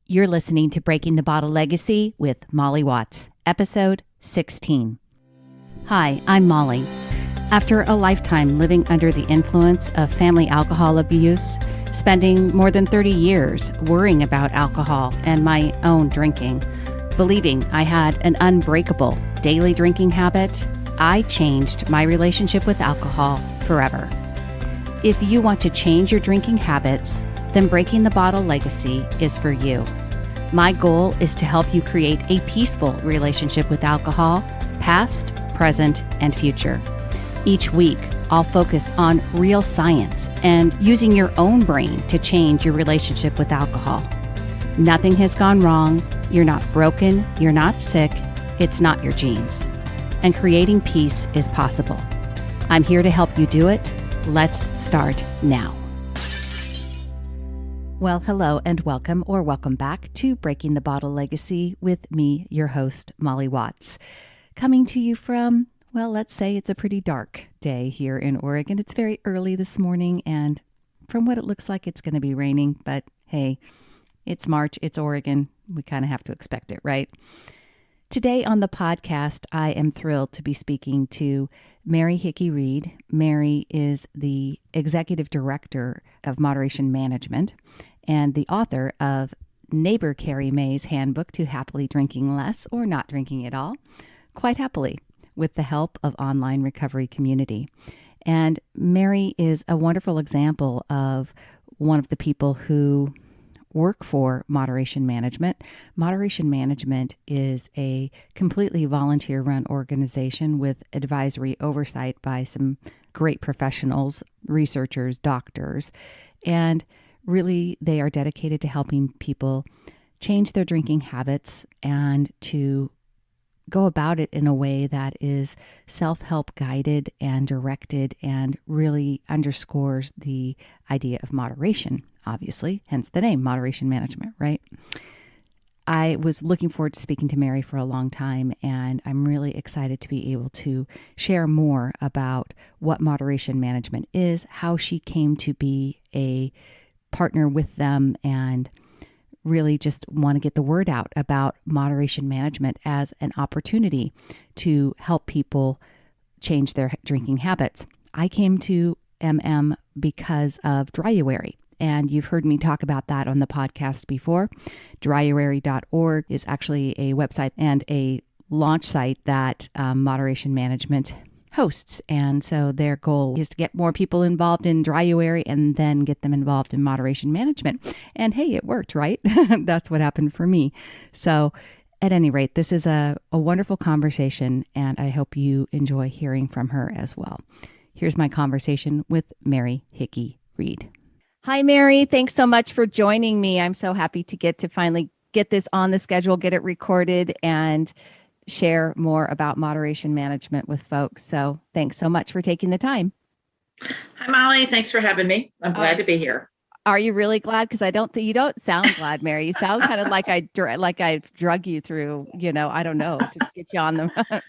You're listening to Breaking the Bottle Legacy with Molly Watts, episode 16. Hi, I'm Molly. After a lifetime living under the influence of family alcohol abuse, spending more than 30 years worrying about alcohol and my own drinking, believing I had an unbreakable daily drinking habit, I changed my relationship with alcohol forever. If you want to change your drinking habits, then Breaking the Bottle Legacy is for you. My goal is to help you create a peaceful relationship with alcohol, past, present, and future. Each week, I'll focus on real science and using your own brain to change your relationship with alcohol. Nothing has gone wrong. You're not broken. You're not sick. It's not your genes. And creating peace is possible. I'm here to help you do it. Let's start now. Well, hello and welcome back to Breaking the Bottle Legacy with me, your host, Molly Watts. Coming to you from, well, let's say it's a pretty dark day here in Oregon. It's very early this morning, and from what it looks like, it's going to be raining. But hey, it's March, it's Oregon. We kind of have to expect it, right? Today on the podcast, I am thrilled to be speaking to Mary Hickey Reid. Mary is the Executive Director of Moderation Management and the author of Neighbor Carrie May's Handbook to Happily Drinking Less or Not Drinking at All, quite happily, with the help of online recovery community. And Mary is a wonderful example of one of the people who work for Moderation Management. Moderation Management is a completely volunteer-run organization with advisory oversight by some great professionals, researchers, doctors, and really they are dedicated to helping people change their drinking habits and to go about it in a way that is self-help guided and directed and really underscores the idea of moderation. Obviously, hence the name, Moderation Management, right? I was looking forward to speaking to Mary for a long time, and I'm really excited to be able to share more about what Moderation Management is, how she came to be a partner with them, and really just want to get the word out about Moderation Management as an opportunity to help people change their drinking habits. I came to MM because of Dryuary. And you've heard me talk about that on the podcast before. Dryuary.org is actually a website and a launch site that Moderation Management hosts. And so their goal is to get more people involved in Dryuary and then get them involved in Moderation Management. And hey, it worked, right? That's what happened for me. So at any rate, this is a wonderful conversation, and I hope you enjoy hearing from her as well. Here's my conversation with Mary Hickey Reid. Hi, Mary. Thanks so much for joining me. I'm so happy to finally get this on the schedule, get it recorded, and share more about Moderation Management with folks. So thanks so much for taking the time. Hi, Molly. Thanks for having me. I'm glad to be here. Are you really glad? Because you don't sound glad, Mary. You sound kind of like I drug you through, I don't know, to get you on the.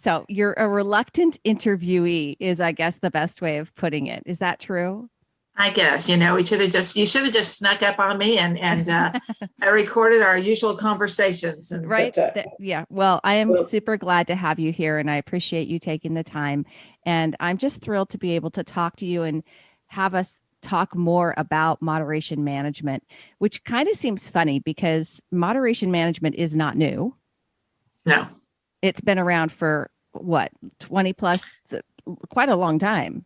So you're a reluctant interviewee is, I guess, the best way of putting it. Is that true? I guess, you should have just snuck up on me and I recorded our usual conversations. Right. Yeah. Well, I am super glad to have you here, and I appreciate you taking the time. And I'm just thrilled to be able to talk to you and have us talk more about Moderation Management, which kind of seems funny because Moderation Management is not new. No. It's been around for 20 plus, quite a long time.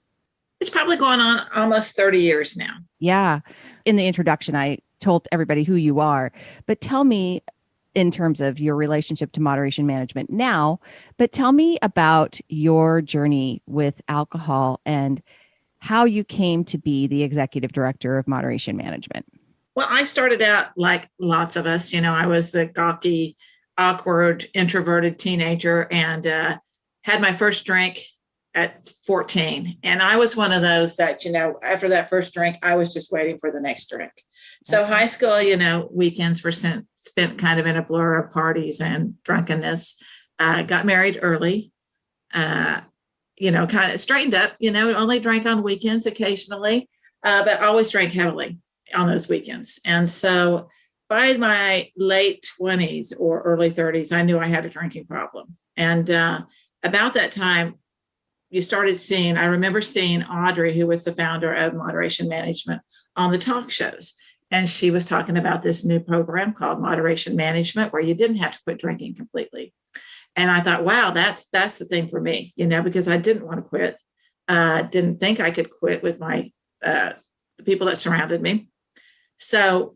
It's probably going on almost 30 years now. Yeah. In the introduction, I told everybody who you are, but tell me in terms of your relationship to Moderation Management now, but tell me about your journey with alcohol and how you came to be the Executive Director of Moderation Management. Well, I started out like lots of us, I was the gawky, awkward, introverted teenager and had my first drink at 14. And I was one of those that, after that first drink, I was just waiting for the next drink. So high school, weekends were spent kind of in a blur of parties and drunkenness. Got married early, kind of straightened up, only drank on weekends occasionally, but always drank heavily on those weekends. And so by my late 20s or early 30s, I knew I had a drinking problem. And about that time, you started seeing, I remember seeing Audrey, who was the founder of Moderation Management, on the talk shows. And she was talking about this new program called Moderation Management, where you didn't have to quit drinking completely. And I thought, wow, that's the thing for me, because I didn't want to quit. Didn't think I could quit with my the people that surrounded me. So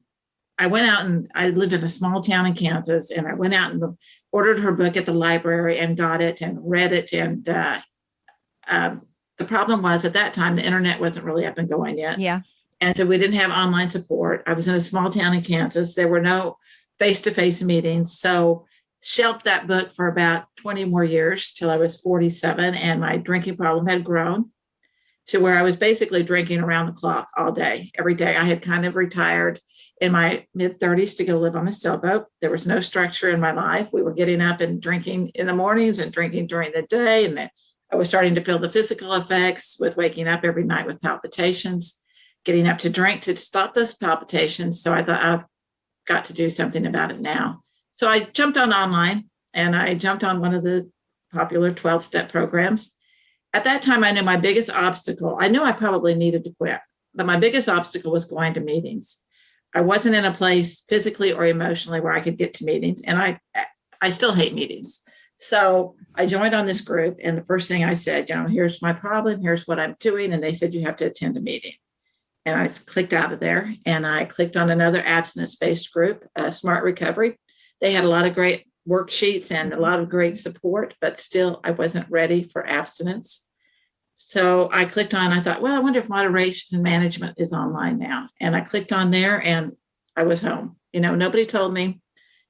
I went out, and I lived in a small town in Kansas, and I went out and ordered her book at the library and got it and read it. And the problem was, at that time, the internet wasn't really up and going yet. Yeah. And so we didn't have online support. I was in a small town in Kansas. There were no face-to-face meetings. So shelved that book for about 20 more years till I was 47. And my drinking problem had grown to where I was basically drinking around the clock all day, every day. I had kind of retired in my mid-30s to go live on a sailboat. There was no structure in my life. We were getting up and drinking in the mornings and drinking during the day. And I was starting to feel the physical effects with waking up every night with palpitations, getting up to drink to stop those palpitations. So I thought, I've got to do something about it now. So I jumped on online, and I jumped on one of the popular 12-step programs. At that time, I knew my biggest obstacle, I knew I probably needed to quit, but my biggest obstacle was going to meetings. I wasn't in a place physically or emotionally where I could get to meetings, and I still hate meetings. So I joined on this group, and the first thing I said, here's my problem, here's what I'm doing. And they said, you have to attend a meeting. And I clicked out of there, and I clicked on another abstinence-based group, Smart Recovery. They had a lot of great worksheets and a lot of great support, but still I wasn't ready for abstinence. So I clicked on, I thought, well, I wonder if Moderation Management is online now. And I clicked on there, and I was home. Nobody told me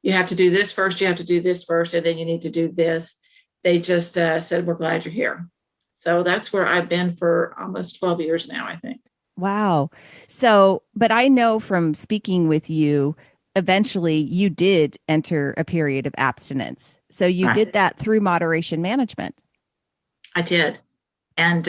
you have to do this first, you have to do this first, and then you need to do this. They just said, we're glad you're here. So that's where I've been for almost 12 years now, I think. Wow. So, but I know from speaking with you, eventually you did enter a period of abstinence. So you Right. did that through Moderation Management. I did. And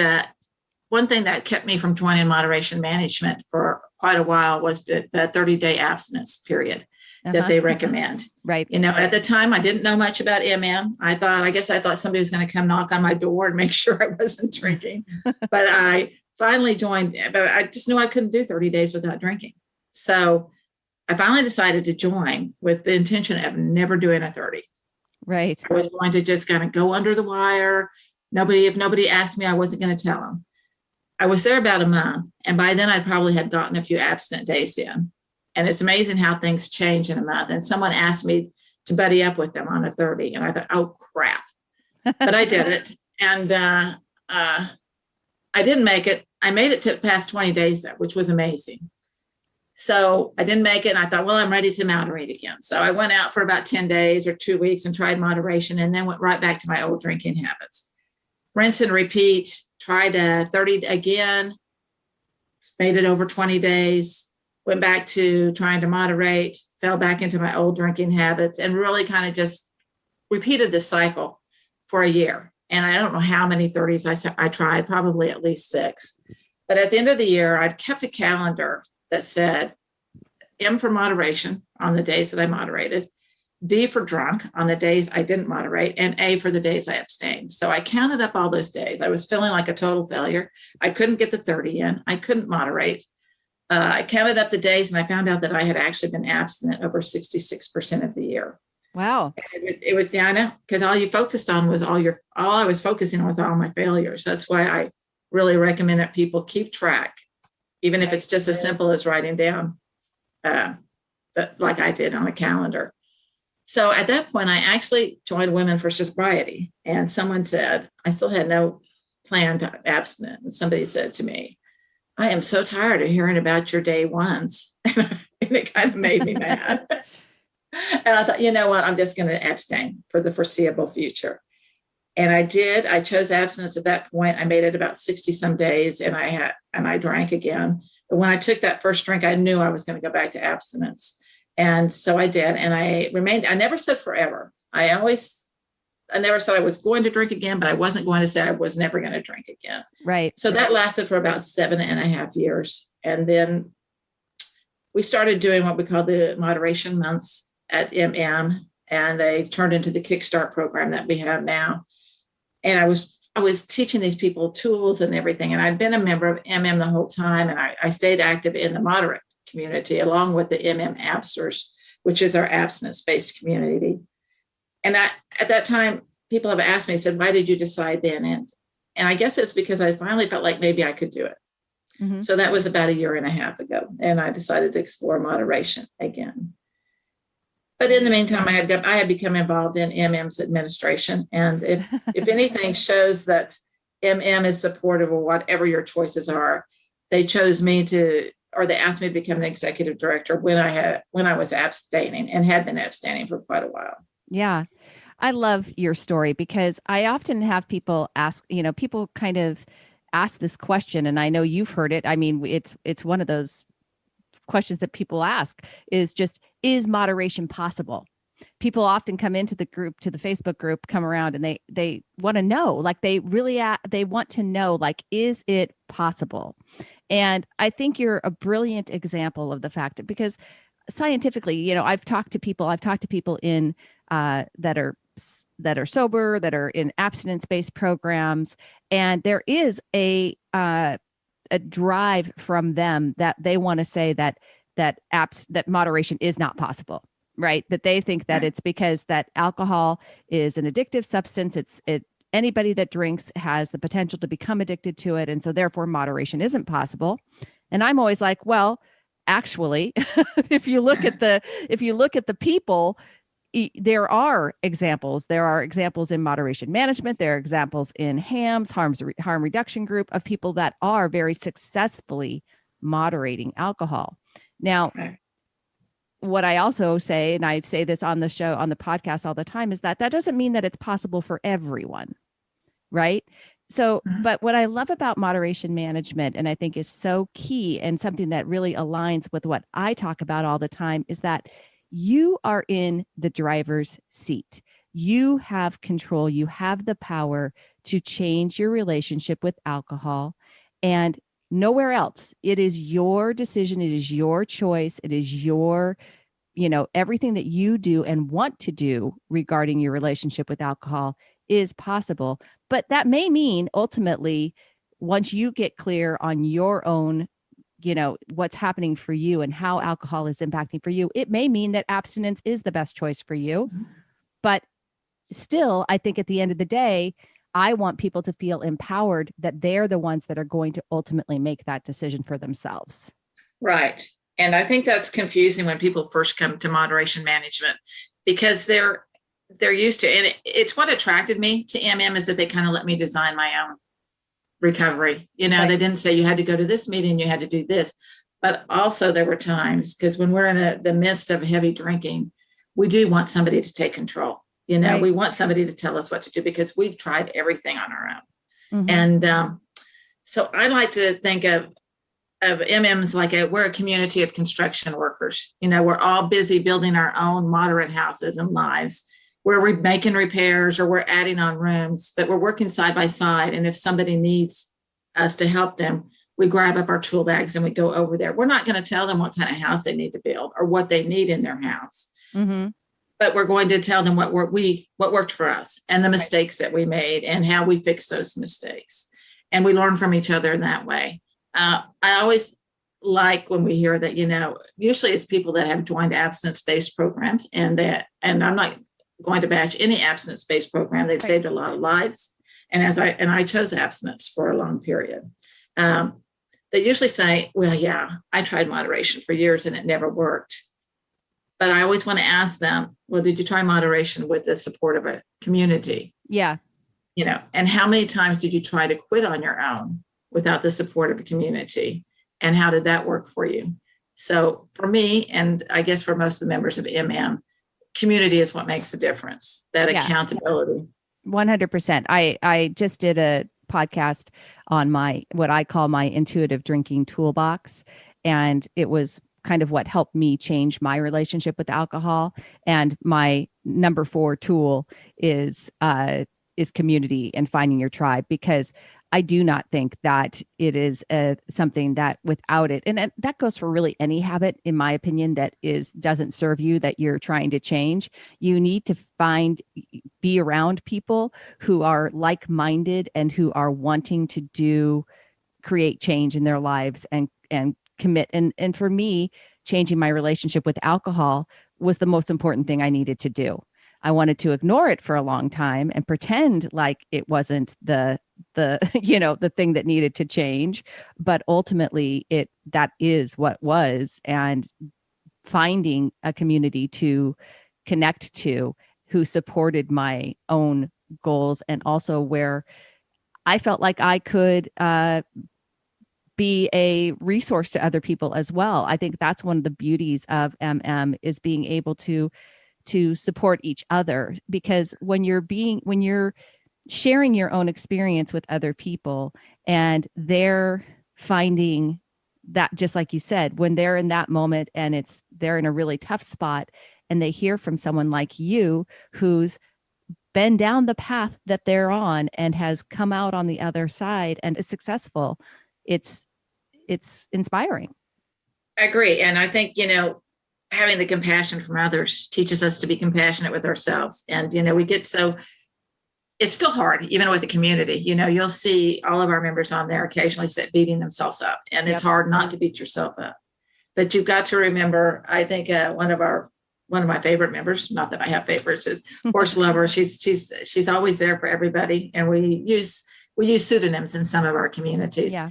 one thing that kept me from joining Moderation Management for quite a while was the 30-day abstinence period that they recommend. Right. At the time, I didn't know much about MM. I thought somebody was going to come knock on my door and make sure I wasn't drinking. But I finally joined, but I just knew I couldn't do 30 days without drinking. So I finally decided to join with the intention of never doing a 30. Right. I was going to just kind of go under the wire. If nobody asked me, I wasn't going to tell them. I was there about a month, and by then I probably had gotten a few abstinent days in. And it's amazing how things change in a month. And someone asked me to buddy up with them on a 30, and I thought, oh crap! But I did it, and I didn't make it. I made it to past 20 days, though, which was amazing. So I didn't make it, and I thought, well, I'm ready to moderate again. So I went out for about 10 days or 2 weeks and tried moderation, and then went right back to my old drinking habits. Rinse and repeat, tried 30 again, made it over 20 days, went back to trying to moderate, fell back into my old drinking habits, and really kind of just repeated this cycle for a year. And I don't know how many 30s I tried, probably at least 6. But at the end of the year, I'd kept a calendar that said M for moderation on the days that I moderated, D for drunk on the days I didn't moderate, and A for the days I abstained. So I counted up all those days. I was feeling like a total failure. I couldn't get the 30 in. I couldn't moderate. I counted up the days, and I found out that I had actually been abstinent over 66% of the year. Wow. It was, yeah, I know, because all you focused on was all I was focusing on was all my failures. That's why I really recommend that people keep track, even if it's just as simple as writing down, like I did on a calendar. So at that point, I actually joined Women for Sobriety, and someone said, I still had no plan to abstinent. And somebody said to me, I am so tired of hearing about your day ones. And it kind of made me mad. And I thought, you know what, I'm just going to abstain for the foreseeable future. And I did. I chose abstinence at that point. I made it about 60 some days, and I drank again. But when I took that first drink, I knew I was going to go back to abstinence. And so I did. And I remained, I never said forever. I never said I was going to drink again, but I wasn't going to say I was never going to drink again. Right. So that lasted for about 7.5 years. And then we started doing what we call the moderation months at MM, and they turned into the Kickstart program that we have now. And I was teaching these people tools and everything. And I'd been a member of MM the whole time, and I stayed active in the moderate community along with the MM Absters, which is our abstinence-based community. And at that time, people have asked me, said, why did you decide then? And I guess it's because I finally felt like maybe I could do it. Mm-hmm. So that was about 1.5 years ago. And I decided to explore moderation again. But in the meantime, I had become involved in MM's administration. And if anything shows that MM is supportive of whatever your choices are, they chose me or they asked me to become the executive director when I was abstaining and had been abstaining for quite a while. Yeah. I love your story because I often have people ask, people kind of ask this question, and I know you've heard it. I mean, it's one of those questions that people ask is moderation possible? People often come into the group, to the Facebook group, come around, and they want to know, like they want to know, like, is it possible? And I think you're a brilliant example of the fact that, because scientifically, I've talked to people in that are sober, that are in abstinence-based programs, and there is a drive from them that they want to say that moderation is not possible, right? That they think that it's because that alcohol is an addictive substance. Anybody that drinks has the potential to become addicted to it, and so therefore moderation isn't possible. And I'm always like, well, actually, if you look at the people, there are examples. There are examples in moderation management. There are examples in HAMS, harm reduction group, of people that are very successfully moderating alcohol. Now, what I also say, and I say this on the show, on the podcast all the time, is that doesn't mean that it's possible for everyone, right? So, but what I love about moderation management, and I think is so key and something that really aligns with what I talk about all the time, is that you are in the driver's seat. You have control. You have the power to change your relationship with alcohol, and nowhere else. It is your decision. It is your choice. It is your, everything that you do and want to do regarding your relationship with alcohol is possible. But that may mean ultimately, once you get clear on your own, what's happening for you and how alcohol is impacting for you, it may mean that abstinence is the best choice for you. Mm-hmm. But still, I think at the end of the day, I want people to feel empowered that they're the ones that are going to ultimately make that decision for themselves. Right. And I think that's confusing when people first come to moderation management, because they're used to, and it's what attracted me to MM, is that they kind of let me design my own recovery. Right. They didn't say you had to go to this meeting, you had to do this. But also there were times, because when we're in the midst of heavy drinking, we do want somebody to take control. Right. We want somebody to tell us what to do, because we've tried everything on our own. Mm-hmm. And so I like to think of MMs like we're a community of construction workers. We're all busy building our own moderate houses and lives, where we're making repairs or we're adding on rooms, but we're working side by side. And if somebody needs us to help them, we grab up our tool bags and we go over there. We're not going to tell them what kind of house they need to build or what they need in their house. Mm-hmm. But we're going to tell them what worked for us and the mistakes that we made and how we fixed those mistakes. And we learn from each other in that way. I always like when we hear that, usually it's people that have joined abstinence-based programs, and I'm not going to bash any abstinence-based program. They've saved a lot of lives. And I chose abstinence for a long period. They usually say, well, yeah, I tried moderation for years and it never worked. But I always want to ask them, well, did you try moderation with the support of a community? Yeah. And how many times did you try to quit on your own without the support of a community? And how did that work for you? So for me, and I guess for most of the members of MM, community is what makes the difference, that accountability. 100%. I just did a podcast on what I call my intuitive drinking toolbox. And it was kind of what helped me change my relationship with alcohol. And my number 4 tool is community and finding your tribe, because I do not think that it is something that without it, and that goes for really any habit, in my opinion, that doesn't serve you, that you're trying to change. You need to be around people who are like-minded and who are wanting to create change in their lives and commit. And for me, changing my relationship with alcohol was the most important thing I needed to do. I wanted to ignore it for a long time and pretend like it wasn't the the thing that needed to change, but ultimately that is what was. And finding a community to connect to who supported my own goals, and also where I felt like I could be a resource to other people as well. I think that's one of the beauties of is being able to support each other, because when you're sharing your own experience with other people and they're finding that, just like you said, when they're in that moment and they're in a really tough spot and they hear from someone like you who's been down the path that they're on and has come out on the other side and is successful, it's inspiring. I agree. And I think, having the compassion from others teaches us to be compassionate with ourselves. And, we get it's still hard, even with the community. You'll see all of our members on there occasionally beating themselves up, and it's hard not to beat yourself up. But you've got to remember, I think one of my favorite members, not that I have favorites, is Horse Lover. She's always there for everybody. And we use pseudonyms in some of our communities. Yeah.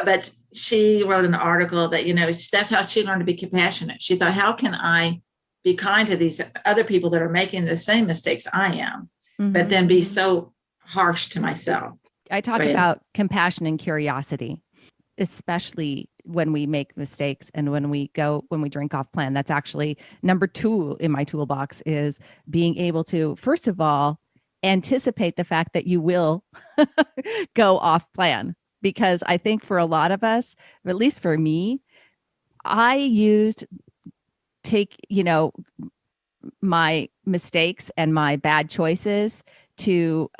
But she wrote an article that, that's how she learned to be compassionate. She thought, how can I be kind to these other people that are making the same mistakes I am, but then be so harsh to myself? I talk about compassion and curiosity, especially when we make mistakes and when we drink off plan. That's actually number 2 in my toolbox, is being able to, first of all, anticipate the fact that you will go off plan. Because I think for a lot of us, or at least for me, I my mistakes and my bad choices to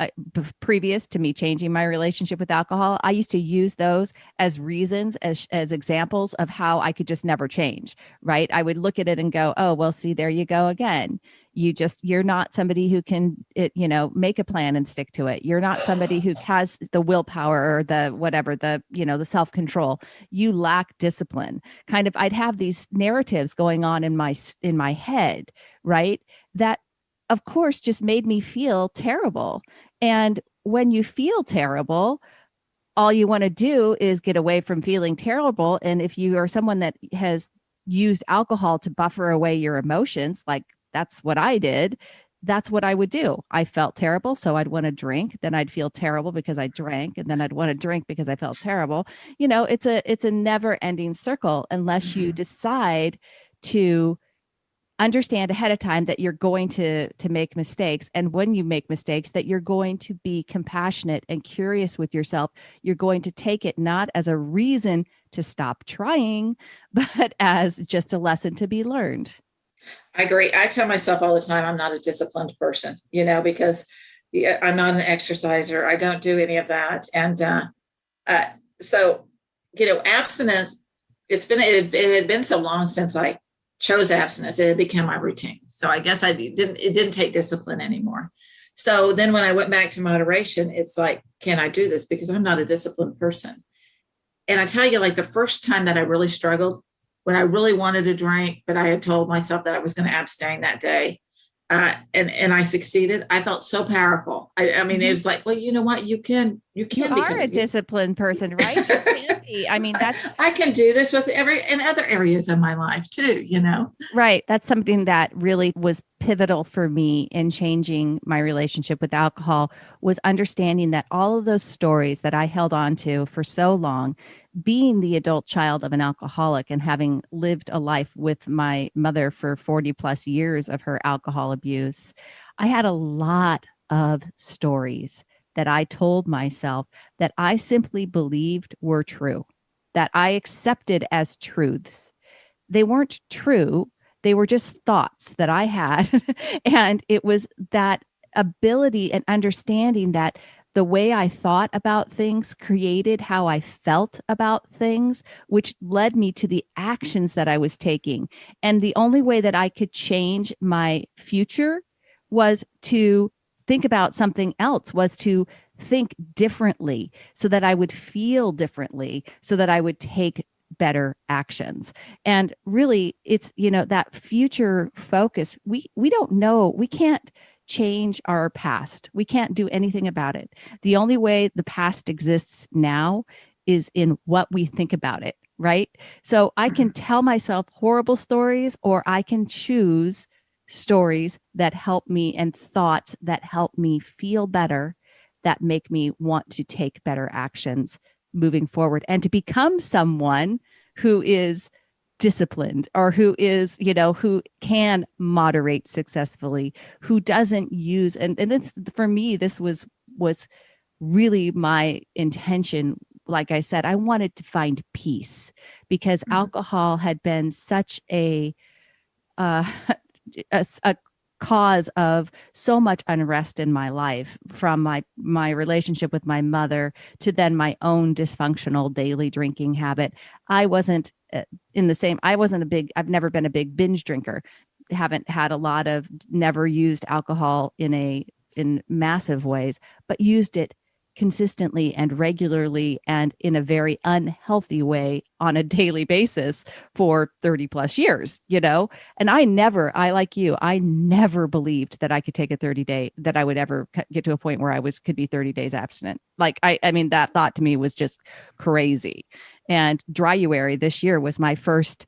previous to me changing my relationship with alcohol. I used to use those as reasons, as examples of how I could just never change, right? I would look at it and go, oh, well, see, there you go again. You're not somebody who can, make a plan and stick to it. You're not somebody who has the willpower or the self-control. You lack discipline. Kind of, I'd have these narratives going on in my head, right? That, of course, just made me feel terrible. And when you feel terrible, all you want to do is get away from feeling terrible. And if you are someone that has used alcohol to buffer away your emotions, like that's what I did, that's what I would do. I felt terrible, so I'd want to drink. Then I'd feel terrible because I drank, and then I'd want to drink because I felt terrible. It's a never-ending circle unless you decide to understand ahead of time that you're going to make mistakes. And when you make mistakes, that you're going to be compassionate and curious with yourself. You're going to take it not as a reason to stop trying, but as just a lesson to be learned. I agree. I tell myself all the time, I'm not a disciplined person, because I'm not an exerciser. I don't do any of that. And so, abstinence, it had been so long since I chose abstinence, it had become my routine. So I guess it didn't take discipline anymore. So then when I went back to moderation, it's like, can I do this? Because I'm not a disciplined person. And I tell you, like the first time that I really struggled, when I really wanted to drink, but I had told myself that I was going to abstain that day, and I succeeded, I felt so powerful. I mean, it was like, well, you know what? You are a disciplined person, right? You can be. I mean, I can do this in other areas of my life too, Right. That's something that really was pivotal for me in changing my relationship with alcohol, was understanding that all of those stories that I held on to for so long, being the adult child of an alcoholic and having lived a life with my mother for 40 plus years of her alcohol abuse, I had a lot of stories that I told myself that I simply believed were true, that I accepted as truths. They weren't true. They were just thoughts that I had. And it was that ability and understanding that the way I thought about things created how I felt about things, which led me to the actions that I was taking. And the only way that I could change my future was to think about something else, was to think differently so that I would feel differently, so that I would take better actions. And really, it's, that future focus. We don't know. We can't change our past. We can't do anything about it. The only way the past exists now is in what we think about it, right? So I can tell myself horrible stories, or I can choose stories that help me and thoughts that help me feel better, that make me want to take better actions moving forward and to become someone who is disciplined, or who is, who can moderate successfully, who doesn't use, and it's, for me, this was really my intention. Like I said, I wanted to find peace, because alcohol had been such a a cause of so much unrest in my life, from my relationship with my mother to then my own dysfunctional daily drinking habit. I wasn't I've never been a big binge drinker. Haven't had never used alcohol in massive ways, but used it consistently and regularly and in a very unhealthy way on a daily basis for 30 plus years, and I like you, I never believed that I could take a 30-day, that I would ever get to a point where could be 30 days abstinent. Like, I mean, that thought to me was just crazy. And Dryuary this year was my first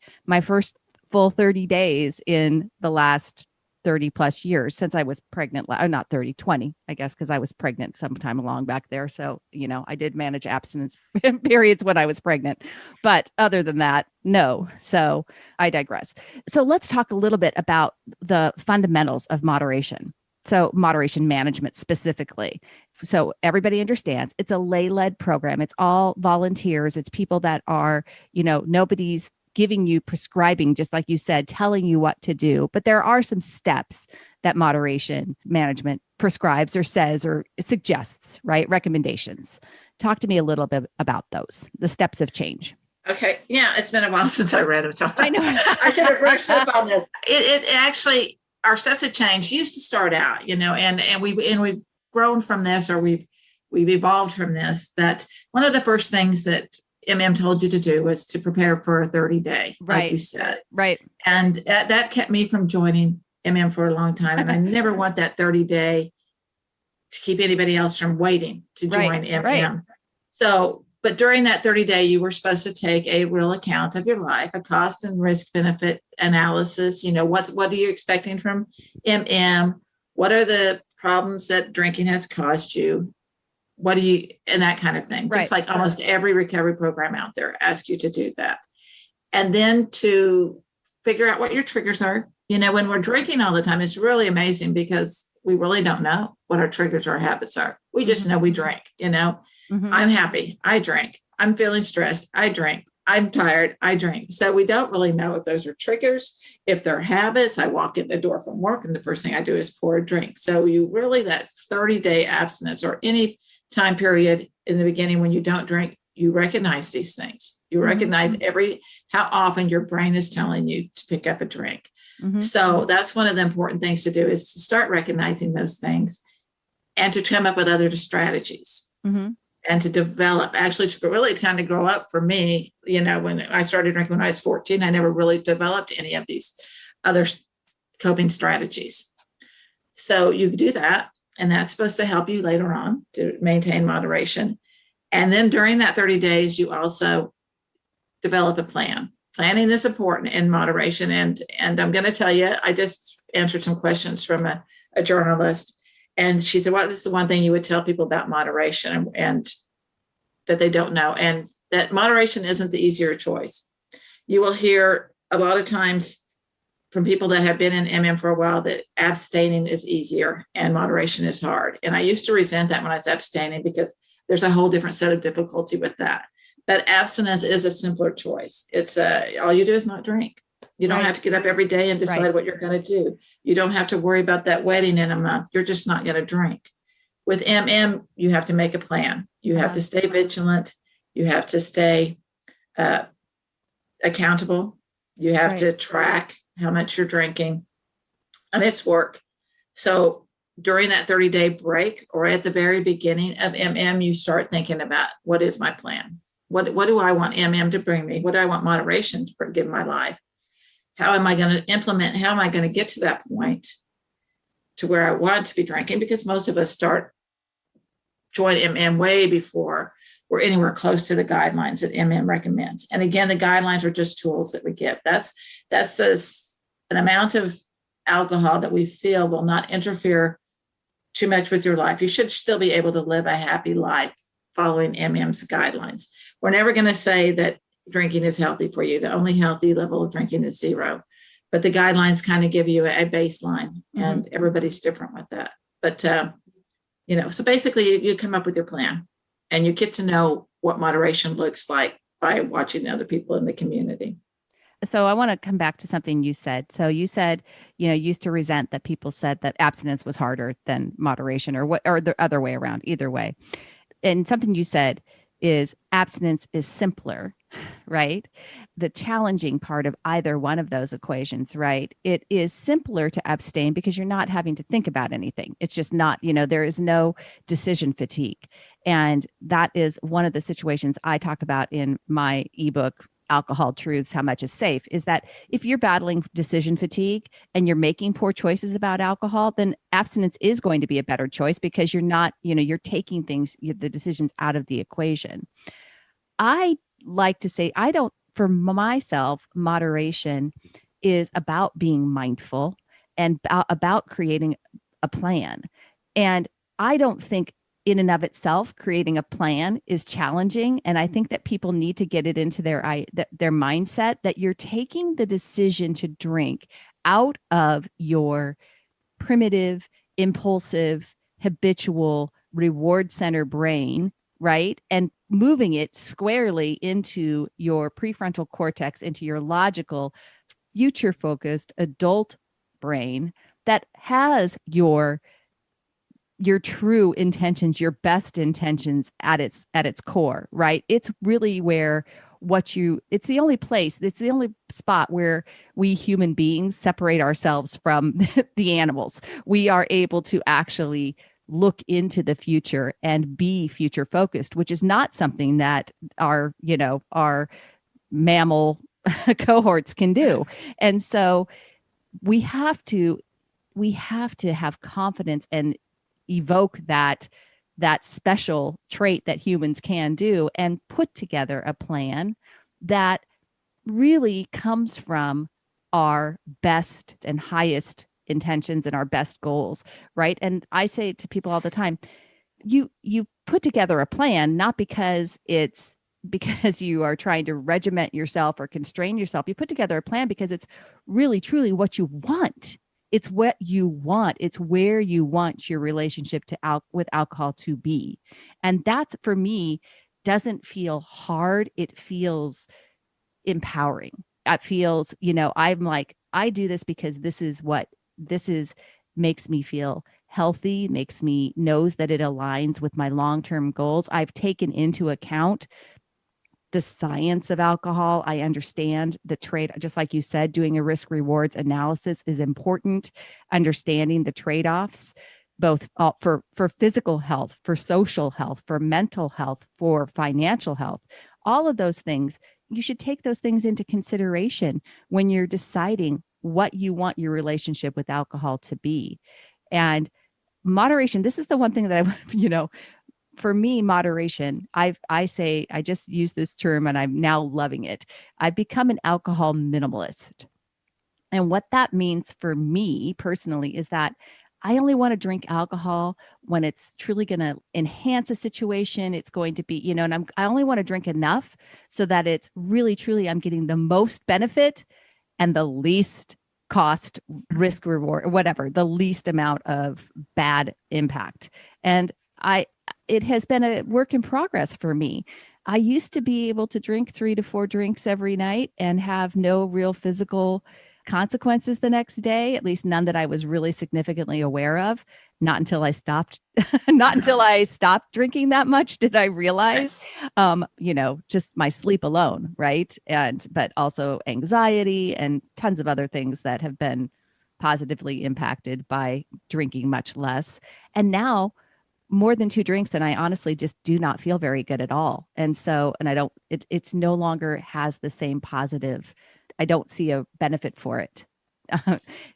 full 30 days in the last 30 plus years, since I was pregnant, not 30, 20, I guess, because I was pregnant sometime along back there. So, I did manage abstinence periods when I was pregnant. But other than that, no. So I digress. So let's talk a little bit about the fundamentals of moderation. So moderation management specifically. So everybody understands it's a lay-led program. It's all volunteers. It's people that are, nobody's giving you, prescribing, just like you said, telling you what to do. But there are some steps that moderation management prescribes or says or suggests, right? Recommendations. Talk to me a little bit about those, the steps of change. Okay. Yeah, it's been a while since I read them. So I know. I should have brushed up on this. It actually, our steps of change used to start out, and we've grown from this, or we've evolved from this. That one of the first things that told you to do was to prepare for a 30-day, right, like you said. Right. And that kept me from joining for a long time. And I never want that 30-day to keep anybody else from waiting to join Right. So, but during that 30-day, you were supposed to take a real account of your life, a cost and risk benefit analysis. What are you expecting from What are the problems that drinking has caused you? And that kind of thing. Right. Just like almost every recovery program out there asks you to do that. And then to figure out what your triggers are. When we're drinking all the time, it's really amazing because we really don't know what our triggers or habits are. We just know we drink, I'm happy, I drink. I'm feeling stressed, I drink. I'm tired, I drink. So we don't really know if those are triggers, if they're habits. I walk in the door from work and the first thing I do is pour a drink. So that 30-day abstinence, or any time period in the beginning when you don't drink, you recognize these things. You recognize how often your brain is telling you to pick up a drink. So that's one of the important things to do, is to start recognizing those things and to come up with other strategies and to develop, actually to really kind of grow up. For me, when I started drinking when I was 14, I never really developed any of these other coping strategies. So you do that. And that's supposed to help you later on to maintain moderation. And then during that 30 days, you also develop a plan. Planning is important in moderation. And I'm going to tell you, I just answered some questions from a journalist. And she said, what is the one thing you would tell people about moderation and that they don't know? And that moderation isn't the easier choice. You will hear a lot of times from people that have been in for a while that abstaining is easier and moderation is hard. And I used to resent that when I was abstaining, because there's a whole different set of difficulty with that. But abstinence is a simpler choice. It's all you do is not drink. You don't have to get up every day and decide what you're going to do. You don't have to worry about that wedding in a month. You're just not going to drink. With you have to make a plan. You have to stay vigilant. You have to stay accountable. You have to track how much you're drinking, and it's work. So during that 30-day break or at the very beginning of you start thinking about, what is my plan? What do I want to bring me? What do I want moderation to give my life? How am I going to implement? How am I going to get to that point to where I want to be drinking? Because most of us start join way before we're anywhere close to the guidelines that recommends. And again, the guidelines are just tools that we give. That's an amount of alcohol that we feel will not interfere too much with your life. You should still be able to live a happy life following MM's guidelines. We're never going to say that drinking is healthy for you. The only healthy level of drinking is 0. But the guidelines kind of give you a baseline, and everybody's different with that. But, so basically you come up with your plan, and you get to know what moderation looks like by watching the other people in the community. So I want to come back to something you said. So you said, used to resent that people said that abstinence was harder than moderation, or the other way around, either way. And something you said is abstinence is simpler, right? The challenging part of either one of those equations, right? It is simpler to abstain because you're not having to think about anything. It's just not, there is no decision fatigue. And that is one of the situations I talk about in my ebook, Alcohol Truths, How Much is Safe, is that if you're battling decision fatigue and you're making poor choices about alcohol, then abstinence is going to be a better choice because you're not, you're taking the decisions out of the equation. I like to say, for myself, moderation is about being mindful and about creating a plan. And I don't think in and of itself, creating a plan is challenging. And I think that people need to get it into their mindset that you're taking the decision to drink out of your primitive, impulsive, habitual, reward center brain, right? And moving it squarely into your prefrontal cortex, into your logical, future-focused adult brain that has your true intentions, your best intentions at its core, right? It's really where it's the only spot where we human beings separate ourselves from the animals. We are able to actually look into the future and be future focused, which is not something that our mammal cohorts can do. And so we have to have confidence and evoke that special trait that humans can do and put together a plan that really comes from our best and highest intentions and our best goals, right? And I say to people all the time, you put together a plan not because you are trying to regiment yourself or constrain yourself. You put together a plan because it's really truly what you want. It's what you want. It's where you want your relationship with alcohol to be. And that's, for me, doesn't feel hard. It feels empowering. It feels, I'm like, I do this because this makes me feel healthy, knows that it aligns with my long-term goals. I've taken into account the science of alcohol. I understand the trade, just like you said, doing a risk rewards analysis is important. Understanding the trade-offs, both for physical health, for social health, for mental health, for financial health, all of those things, you should take those things into consideration when you're deciding what you want your relationship with alcohol to be. And moderation, this is the one thing that I, for me, moderation, I just use this term and I'm now loving it. I've become an alcohol minimalist. And what that means for me personally is that I only want to drink alcohol when it's truly going to enhance a situation. It's going to be, and I only want to drink enough so that it's really, truly, I'm getting the most benefit and the least cost, risk, reward, whatever, the least amount of bad impact. And it has been a work in progress for me. I used to be able to drink 3 to 4 drinks every night and have no real physical consequences the next day, at least none that I was really significantly aware of. Not until I stopped, not until I stopped drinking that much did I realize, just my sleep alone, right? But also anxiety and tons of other things that have been positively impacted by drinking much less. And now more than 2 drinks, and I honestly just do not feel very good at all. And so, and I don't, it's no longer has the same positive. I don't see a benefit for it.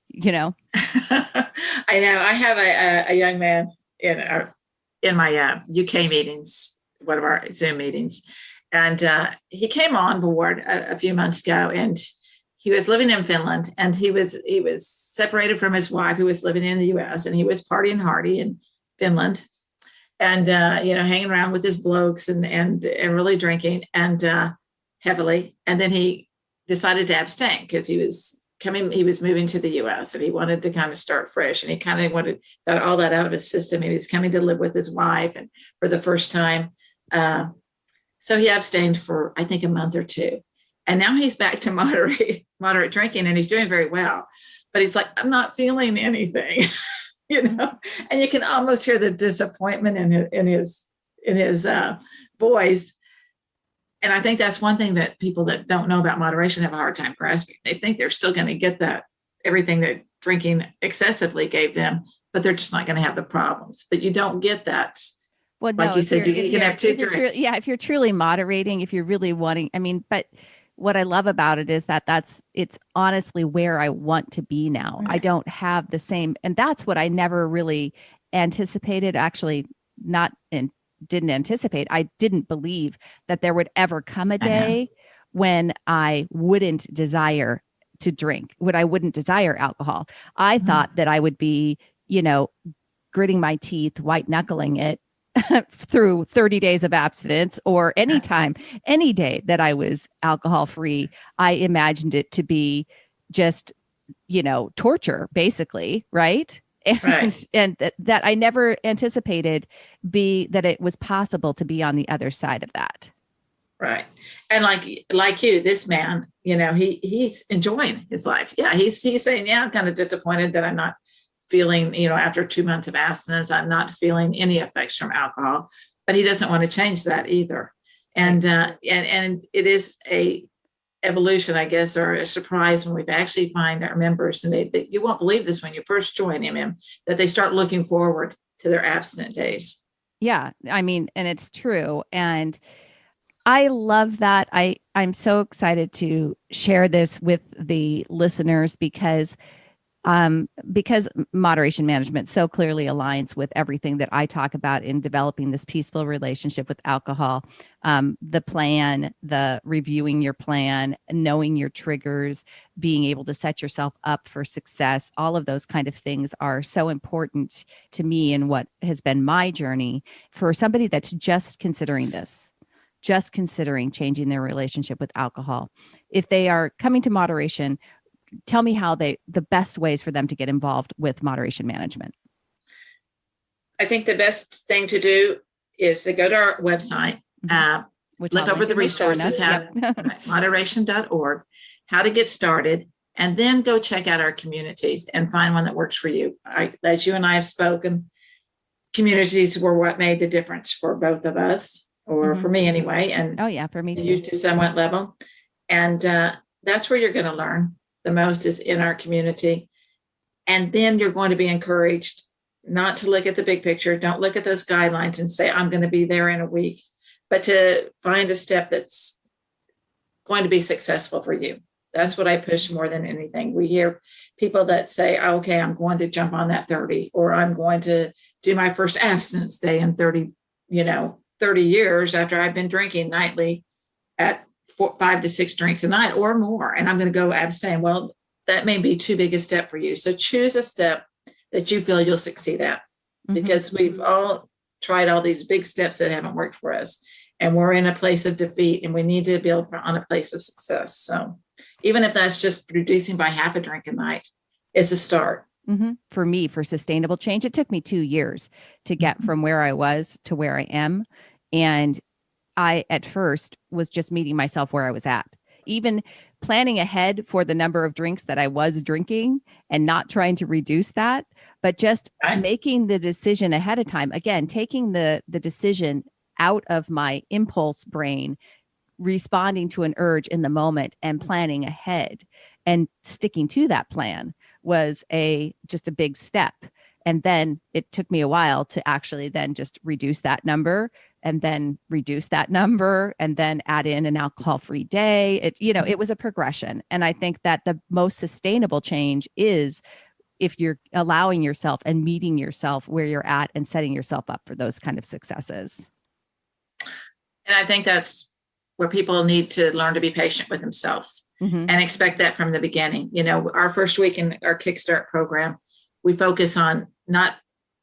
you know? I know. I have a young man in my UK meetings, one of our Zoom meetings, and he came on board a few months ago, and he was living in Finland, and he was separated from his wife, who was living in the U.S., and he was partying hardy in Finland, and hanging around with his blokes and really drinking and heavily, and then he decided to abstain because he was moving to the US and he wanted to kind of start fresh, and he kind of got all that out of his system. He was coming to live with his wife and for the first time. So he abstained for, I think, a month or two. And now he's back to moderate drinking, and he's doing very well. But he's like, I'm not feeling anything, and you can almost hear the disappointment in his voice. And I think that's one thing that people that don't know about moderation have a hard time grasping. They think they're still going to get that, everything that drinking excessively gave them, but they're just not going to have the problems. But you don't get that. Well, like no, you said, you can have 2 drinks. If you're truly moderating, if you're really wanting, but what I love about it is that it's honestly where I want to be now. Right. I don't have the same, and that's what I never really anticipated. Actually, didn't anticipate. I didn't believe that there would ever come a day when I wouldn't desire to drink, when I wouldn't desire alcohol. I thought that I would be, gritting my teeth, white knuckling it through 30 days of abstinence, or any day that I was alcohol free. I imagined it to be just, torture, basically. Right. And that I never anticipated that it was possible to be on the other side of that. Right. And like you, this man, he's enjoying his life. Yeah. He's saying, yeah, I'm kind of disappointed that I'm not feeling, after 2 months of abstinence, I'm not feeling any effects from alcohol, but he doesn't want to change that either. And, and it is a evolution, I guess, or a surprise when we actually find our members, and you won't believe this when you first join MM, that they start looking forward to their abstinent days. Yeah. And it's true. And I love that. I'm so excited to share this with the listeners because moderation management so clearly aligns with everything that I talk about in developing this peaceful relationship with alcohol. The plan, the reviewing your plan, knowing your triggers, being able to set yourself up for success, all of those kind of things are so important to me in what has been my journey for somebody that's just considering changing their relationship with alcohol. If they are coming to moderation, tell me how the best ways for them to get involved with moderation management. I think the best thing to do is to go to our website, look over the resources, moderation.org, how to get started, and then go check out our communities and find one that works for you. As you and I have spoken, communities were what made the difference for both of us, or for me anyway. And for me too. You to somewhat level. And that's where you're going to learn the most, is in our community. And then you're going to be encouraged not to look at the big picture. Don't look at those guidelines and say, I'm going to be there in a week, but to find a step that's going to be successful for you. That's what I push more than anything. We hear people that say, oh, okay, I'm going to jump on that 30, or I'm going to do my first abstinence day in 30 years after I've been drinking nightly at 5 to 6 drinks a night or more, and I'm going to go abstain. Well, that may be too big a step for you. So choose a step that you feel you'll succeed at, because we've all tried all these big steps that haven't worked for us, and we're in a place of defeat, and we need to build on a place of success. So even if that's just reducing by half a drink a night, it's a start. For me, for sustainable change, it took me 2 years to get from where I was to where I am. And I, at first, was just meeting myself where I was at. Even planning ahead for the number of drinks that I was drinking and not trying to reduce that, but just making the decision ahead of time. Again, taking the decision out of my impulse brain, responding to an urge in the moment and planning ahead and sticking to that plan was just a big step. And then it took me a while to actually then just reduce that number and then reduce that number and then add in an alcohol-free day. It was a progression. And I think that the most sustainable change is if you're allowing yourself and meeting yourself where you're at and setting yourself up for those kind of successes. And I think that's where people need to learn to be patient with themselves and expect that from the beginning. Our first week in our Kickstart program, we focus on not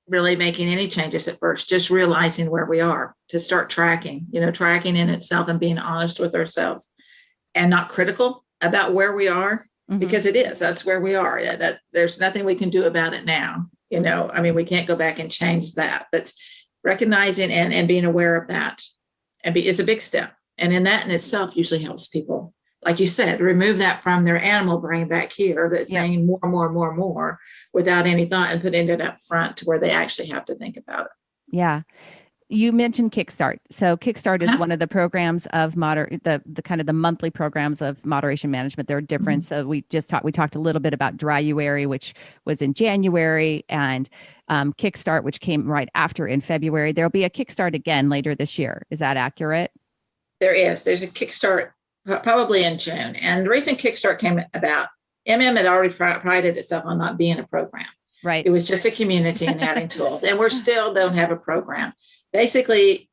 really making any changes at first, just realizing where we are, to start tracking in itself and being honest with ourselves and not critical about where we are, because that's where we are. That there's nothing we can do about it now. We can't go back and change that, but recognizing and being aware of that it's a big step. And in that in itself usually helps people, like you said, remove that from their animal brain back here that's saying more without any thought, and putting it up front to where they actually have to think about it. Yeah. You mentioned Kickstart. So Kickstart is one of the programs of the kind of the monthly programs of moderation management. There are different. So we talked a little bit about Dryuary, which was in January, and Kickstart, which came right after in February. There'll be a Kickstart again later this year. Is that accurate? There is. There's a Kickstart probably in June. And the reason Kickstart came about, had already prided itself on not being a program. Right. It was just a community and having tools. And we still don't have a program. Basically,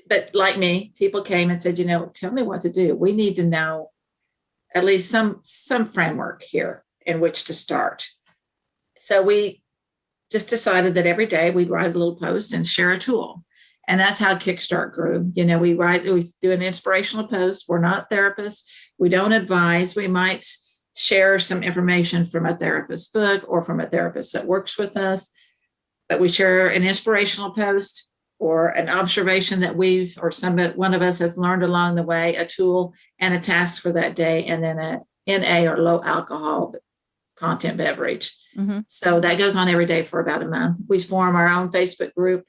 but like me, people came and said, tell me what to do. We need to know at least some framework here in which to start. So we just decided that every day we'd write a little post and share a tool. And that's how Kickstart grew. We do an inspirational post. We're not therapists. We don't advise. We might share some information from a therapist's book or from a therapist that works with us, but we share an inspirational post or an observation that one of us has learned along the way, a tool and a task for that day, and then a NA or low alcohol content beverage. So that goes on every day for about a month. We form our own Facebook group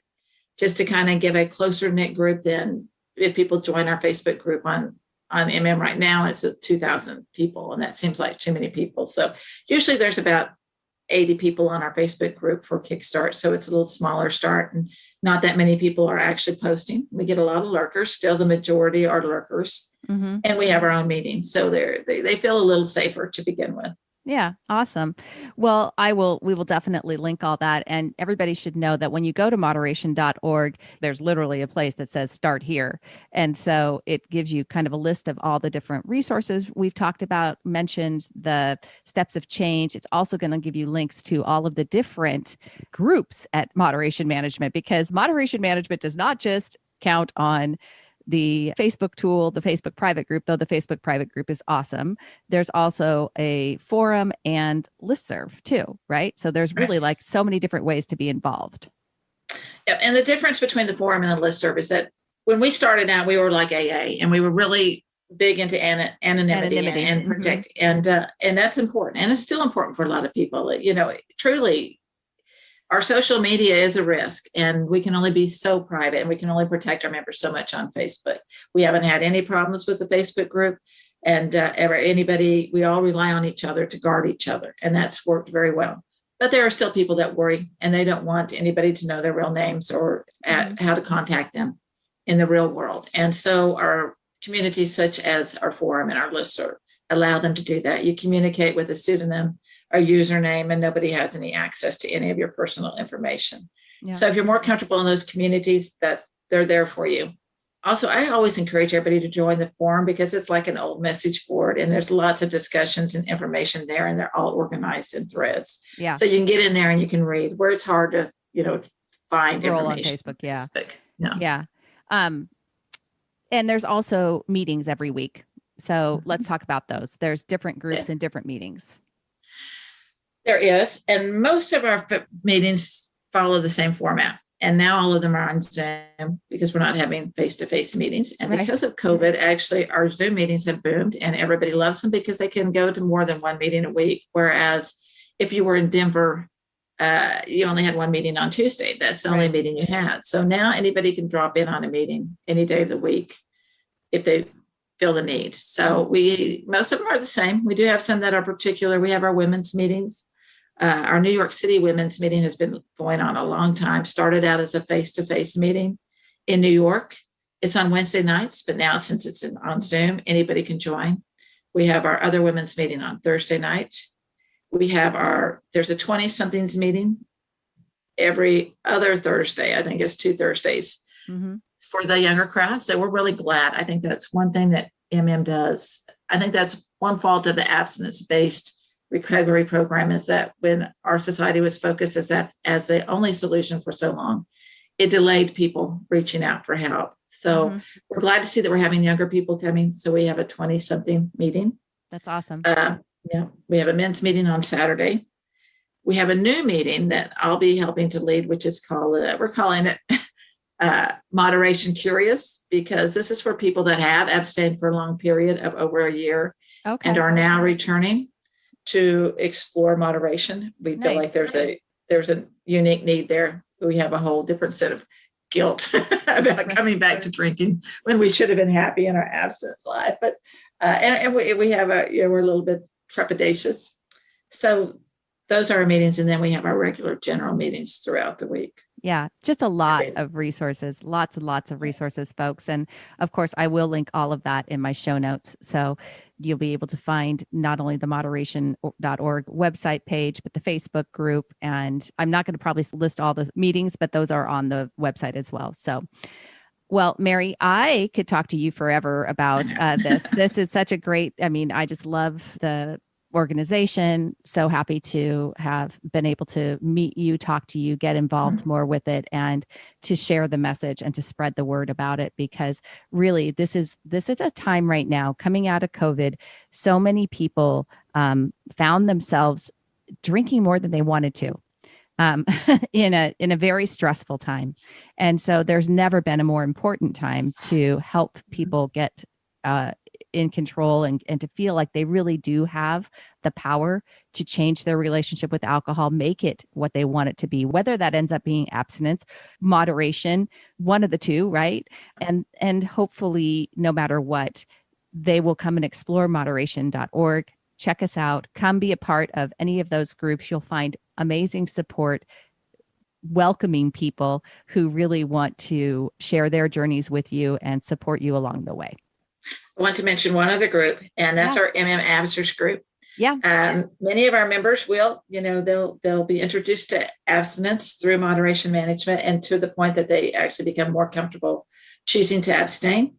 just to kind of give a closer knit group than if people join our Facebook group on right now, it's 2,000 people, and that seems like too many people. So usually there's about 80 people on our Facebook group for Kickstart. So it's a little smaller start, and not that many people are actually posting. We get a lot of lurkers. Still, the majority are lurkers, and we have our own meetings. So they feel a little safer to begin with. Yeah. Awesome. Well, we will definitely link all that. And everybody should know that when you go to moderation.org, there's literally a place that says start here. And so it gives you kind of a list of all the different resources we've talked about, mentioned the steps of change. It's also going to give you links to all of the different groups at Moderation Management, because Moderation Management does not just count on the Facebook tool, the Facebook private group, though the Facebook private group is awesome. There's also a forum and listserv too, right? So there's really like so many different ways to be involved. Yeah, and the difference between the forum and the listserv is that when we started out, we were like AA, and we were really big into anonymity. And protect, and that's important, and it's still important for a lot of people. Truly, our social media is a risk, and we can only be so private, and we can only protect our members so much on Facebook. We haven't had any problems with the Facebook group, and we all rely on each other to guard each other, and that's worked very well. But there are still people that worry, and they don't want anybody to know their real names or how to contact them in the real world. And so our communities, such as our forum and our listserv, allow them to do that. You communicate with a pseudonym, a username, and nobody has any access to any of your personal information. Yeah. So if you're more comfortable in those communities, they're there for you. Also, I always encourage everybody to join the forum, because it's like an old message board, and there's lots of discussions and information there, and they're all organized in threads. Yeah. So you can get in there and you can read where it's hard to, find Roll information. On Facebook. Yeah. Yeah. And there's also meetings every week. So let's talk about those. There's different groups and different meetings. There is. And most of our meetings follow the same format. And now all of them are on Zoom because we're not having face-to-face meetings. And Right. because of COVID, actually, our Zoom meetings have boomed and everybody loves them because they can go to more than one meeting a week. Whereas if you were in Denver, you only had one meeting on Tuesday. That's the only Right. meeting you had. So now anybody can drop in on a meeting any day of the week if they feel the need. So most of them are the same. We do have some that are particular. We have our women's meetings. Our New York City women's meeting has been going on a long time. Started out as a face-to-face meeting in New York. It's on Wednesday nights, but now since it's on Zoom, anybody can join. We have our other women's meeting on Thursday night. We have there's a 20-somethings meeting every other Thursday. I think it's 2 Thursdays for the younger crowd. So we're really glad. I think that's one thing that does. I think that's one fault of the abstinence-based recovery program is that when our society was focused as the only solution for so long, it delayed people reaching out for help. So we're glad to see that we're having younger people coming. So we have a 20-something meeting. That's awesome. We have a men's meeting on Saturday. We have a new meeting that I'll be helping to lead, which is we're calling it Moderation Curious, because this is for people that have abstained for a long period of over a year and are now returning to explore moderation. We feel like there's a unique need there. We have a whole different set of guilt about coming back to drinking when we should have been happy in our abstinence life. But and we have we're a little bit trepidatious. So those are our meetings, and then we have our regular general meetings throughout the week. Yeah, just a lot of resources, lots and lots of resources, folks. And of course, I will link all of that in my show notes. So you'll be able to find not only the moderation.org website page, but the Facebook group. And I'm not going to probably list all the meetings, but those are on the website as well. So, well, Mary, I could talk to you forever about this. This is such a great, I just love the organization. So happy to have been able to meet you, talk to you, get involved more with it, and to share the message and to spread the word about it, because really this is a time right now coming out of COVID. So many people found themselves drinking more than they wanted to in a very stressful time. And so there's never been a more important time to help people get in control and to feel like they really do have the power to change their relationship with alcohol, make it what they want it to be, whether that ends up being abstinence, moderation, one of the two, right? And hopefully, no matter what, they will come and explore moderation.org. Check us out. Come be a part of any of those groups. You'll find amazing support, welcoming people who really want to share their journeys with you and support you along the way. I want to mention one other group, and that's our Absters group. Yeah. Many of our members they'll be introduced to abstinence through moderation management, and to the point that they actually become more comfortable choosing to abstain,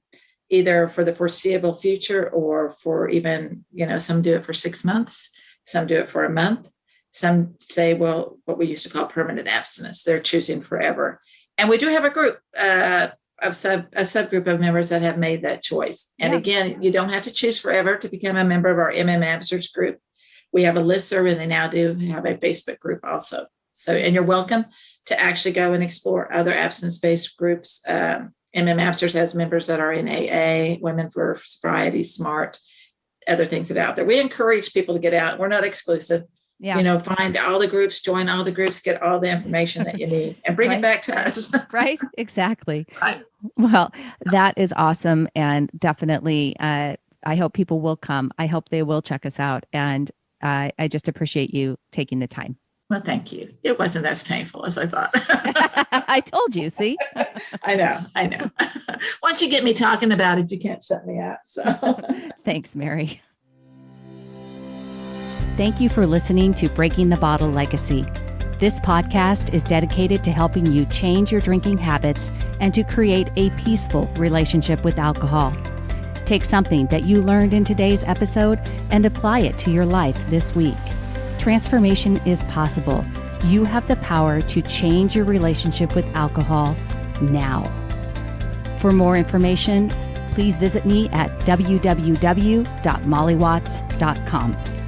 either for the foreseeable future or for even, some do it for 6 months, some do it for a month. Some say, well, what we used to call permanent abstinence. They're choosing forever. And we do have a group, a subgroup of members that have made that choice. And again, you don't have to choose forever to become a member of our Absters group. We have a listserv, and they now do have a Facebook group also. So, and you're welcome to actually go and explore other abstinence-based groups. Absters has members that are in AA, Women for Sobriety, SMART, other things that are out there. We encourage people to get out. We're not exclusive. Yeah. Find all the groups, join all the groups, get all the information that you need, and bring it back to us. Right? Exactly. Right. Well, that is awesome. And definitely, I hope people will come. I hope they will check us out. And I just appreciate you taking the time. Well, thank you. It wasn't as painful as I thought. I told you, see? I know. Once you get me talking about it, you can't shut me out. So thanks, Mary. Thank you for listening to Breaking the Bottle Legacy. This podcast is dedicated to helping you change your drinking habits and to create a peaceful relationship with alcohol. Take something that you learned in today's episode and apply it to your life this week. Transformation is possible. You have the power to change your relationship with alcohol now. For more information, please visit me at www.mollywatts.com.